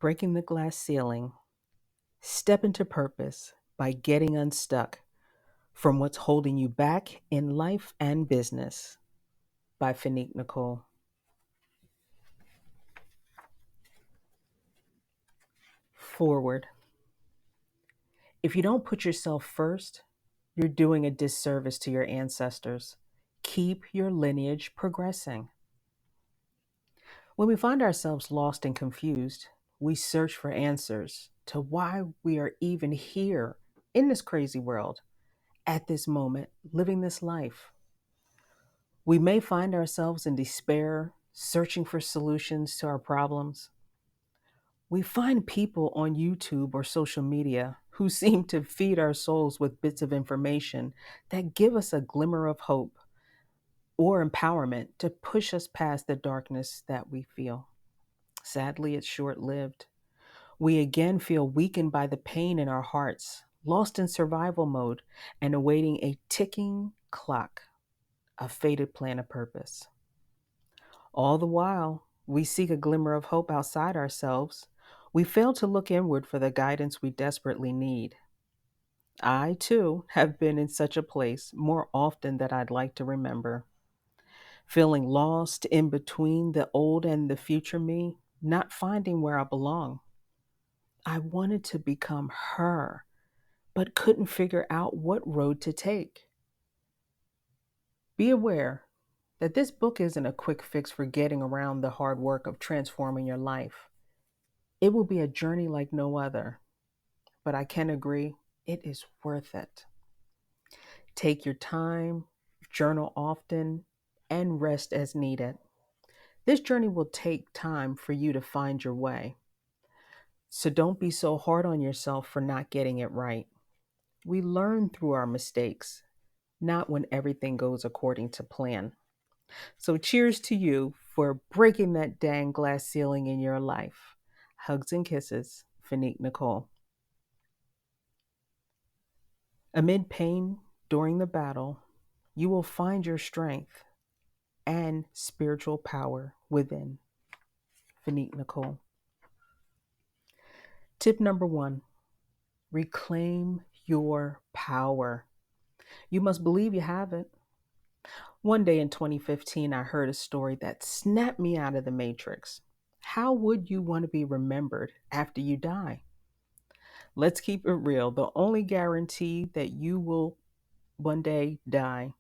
Breaking the glass ceiling. Step into purpose by getting unstuck from what's holding you back in life and business by Founder Nicole. Forward. If you don't put yourself first, you're doing a disservice to your ancestors. Keep your lineage progressing. When we find ourselves lost and confused, we search for answers to why we are even here in this crazy world at this moment, living this life. We may find ourselves in despair, searching for solutions to our problems. We find people on YouTube or social media who seem to feed our souls with bits of information that give us a glimmer of hope or empowerment to push us past the darkness that we feel. Sadly, it's short lived. We again feel weakened by the pain in our hearts, lost in survival mode, and awaiting a ticking clock, a fated plan of purpose. All the while, we seek a glimmer of hope outside ourselves. We fail to look inward for the guidance we desperately need. I, too, have been in such a place more often than I'd like to remember, feeling lost in between the old and the future me, not finding where I belong. I wanted to become her, but couldn't figure out what road to take. Be aware that this book isn't a quick fix for getting around the hard work of transforming your life. It will be a journey like no other, but I can agree it is worth it. Take your time, journal often, and rest as needed. This journey will take time for you to find your way. So don't be so hard on yourself for not getting it right. We learn through our mistakes, not when everything goes according to plan. So cheers to you for breaking that dang glass ceiling in your life. Hugs and kisses, Founder Nicole. Amid pain during the battle, you will find your strength and spiritual power within. Founder Nicole. Tip number 1, reclaim your power. You must believe you have it. One day in 2015, I heard a story that snapped me out of the matrix. How would you want to be remembered after you die? Let's keep it real. The only guarantee that you will one day die.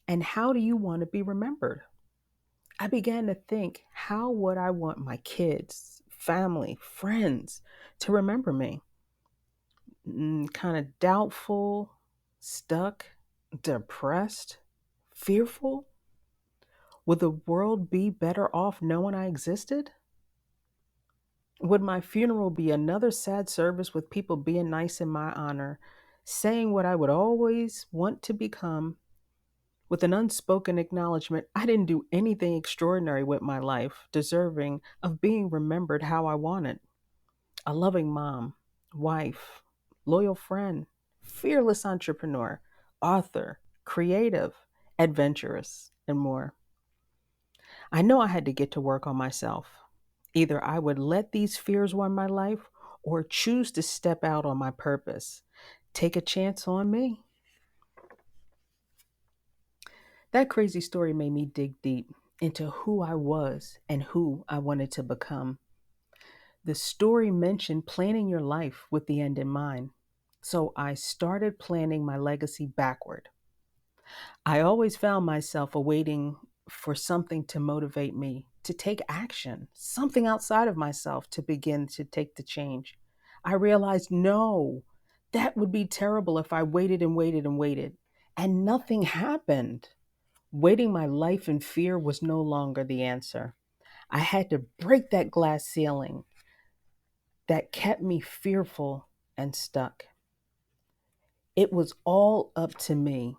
And how do you want to be remembered? I began to think, how would I want my kids, family, friends to remember me? Kind of doubtful, stuck, depressed, fearful? Would the world be better off knowing I existed? Would my funeral be another sad service with people being nice in my honor, saying what I would always want to become, with an unspoken acknowledgement I didn't do anything extraordinary with my life, deserving of being remembered how I wanted? A loving mom, wife, loyal friend, fearless entrepreneur, author, creative, adventurous, and more. I know I had to get to work on myself. Either I would let these fears run my life or choose to step out on my purpose. Take a chance on me. That crazy story made me dig deep into who I was and who I wanted to become. The story mentioned planning your life with the end in mind. So I started planning my legacy backward. I always found myself awaiting for something to motivate me to take action, something outside of myself to begin to take the change. I realized no, that would be terrible if I waited and waited and waited and nothing happened. Waiting my life in fear was no longer the answer. I had to break that glass ceiling that kept me fearful and stuck. It was all up to me.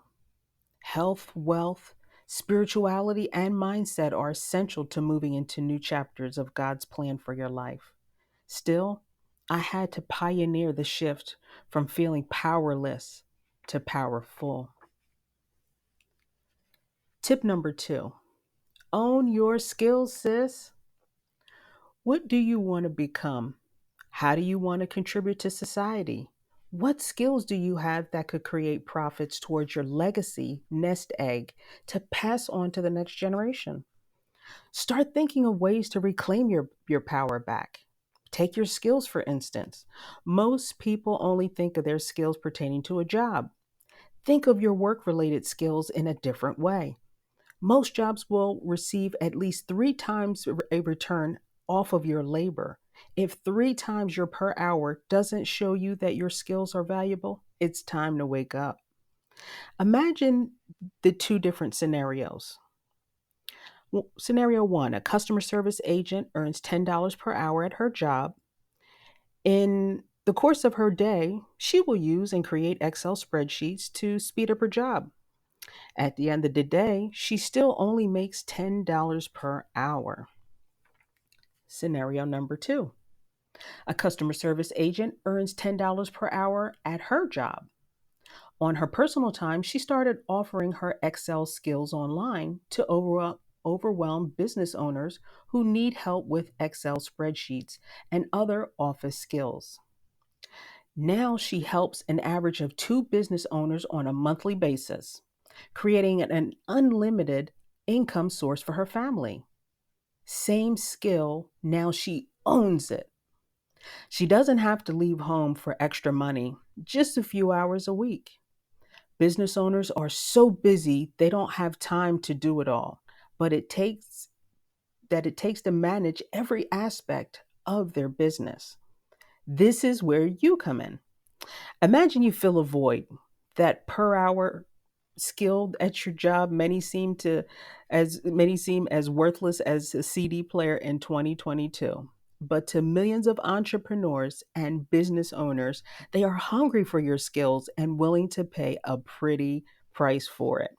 Health, wealth, spirituality, and mindset are essential to moving into new chapters of God's plan for your life. Still, I had to pioneer the shift from feeling powerless to powerful. Tip number 2, own your skills, sis. What do you want to become? How do you want to contribute to society? What skills do you have that could create profits towards your legacy nest egg to pass on to the next generation? Start thinking of ways to reclaim your power back. Take your skills, for instance. Most people only think of their skills pertaining to a job. Think of your work related skills in a different way. Most jobs will receive at least three times a return off of your labor. If three times your per hour doesn't show you that your skills are valuable, it's time to wake up. Imagine the two different scenarios. Scenario one, a customer service agent earns $10 per hour at her job. In the course of her day, she will use and create Excel spreadsheets to speed up her job. At the end of the day, she still only makes $10 per hour. Scenario number two, a customer service agent earns $10 per hour at her job. On her personal time, she started offering her Excel skills online to overwhelm business owners who need help with Excel spreadsheets and other office skills. Now she helps an average of two business owners on a monthly basis, creating an unlimited income source for her family. Same skill, now she owns it. She doesn't have to leave home for extra money, just a few hours a week. Business owners are so busy they don't have time to do it all, but it takes to manage every aspect of their business. This is where you come in. Imagine you fill a void. That per hour skilled at your job, many seem as worthless as a CD player in 2022. But to millions of entrepreneurs and business owners, they are hungry for your skills and willing to pay a pretty price for it.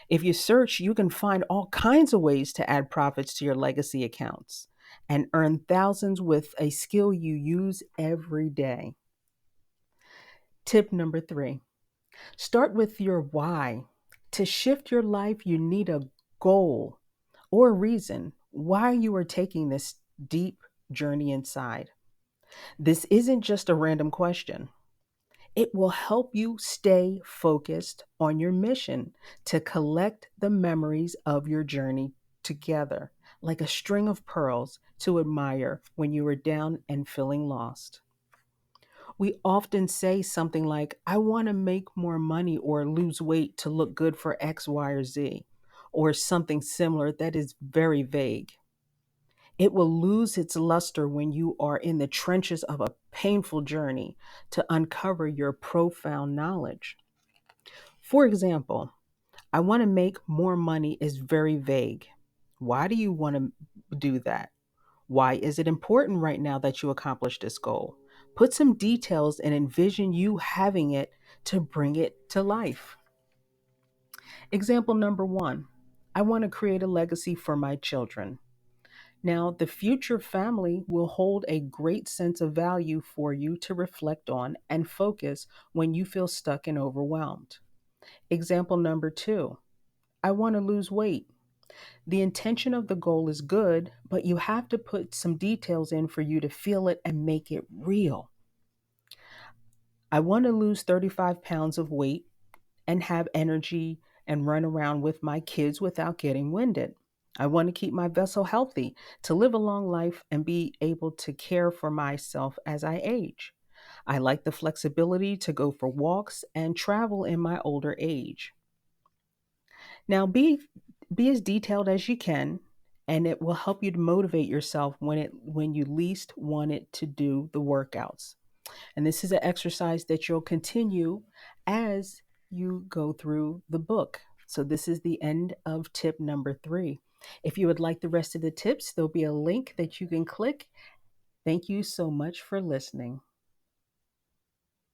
If you search, you can find all kinds of ways to add profits to your legacy accounts and earn thousands with a skill you use every day. Tip number three, start with your why. To shift your life, you need a goal or reason why you are taking this deep journey inside. This isn't just a random question. It will help you stay focused on your mission to collect the memories of your journey together, like a string of pearls to admire when you are down and feeling lost. We often say something like, I want to make more money or lose weight to look good for X, Y, or Z, or something similar that is very vague. It will lose its luster when you are in the trenches of a painful journey to uncover your profound knowledge. For example, I want to make more money is very vague. Why do you want to do that? Why is it important right now that you accomplish this goal? Put some details and envision you having it to bring it to life. Example number one, I want to create a legacy for my children. Now, the future family will hold a great sense of value for you to reflect on and focus when you feel stuck and overwhelmed. Example number two, I want to lose weight. The intention of the goal is good, but you have to put some details in for you to feel it and make it real. I want to lose 35 pounds of weight and have energy and run around with my kids without getting winded. I want to keep my vessel healthy, to live a long life and be able to care for myself as I age. I like the flexibility to go for walks and travel in my older age. Now be as detailed as you can, and it will help you to motivate yourself when you least want it to do the workouts. And this is an exercise that you'll continue as you go through the book. So this is the end of tip number three. If you would like the rest of the tips, there'll be a link that you can click. Thank you so much for listening.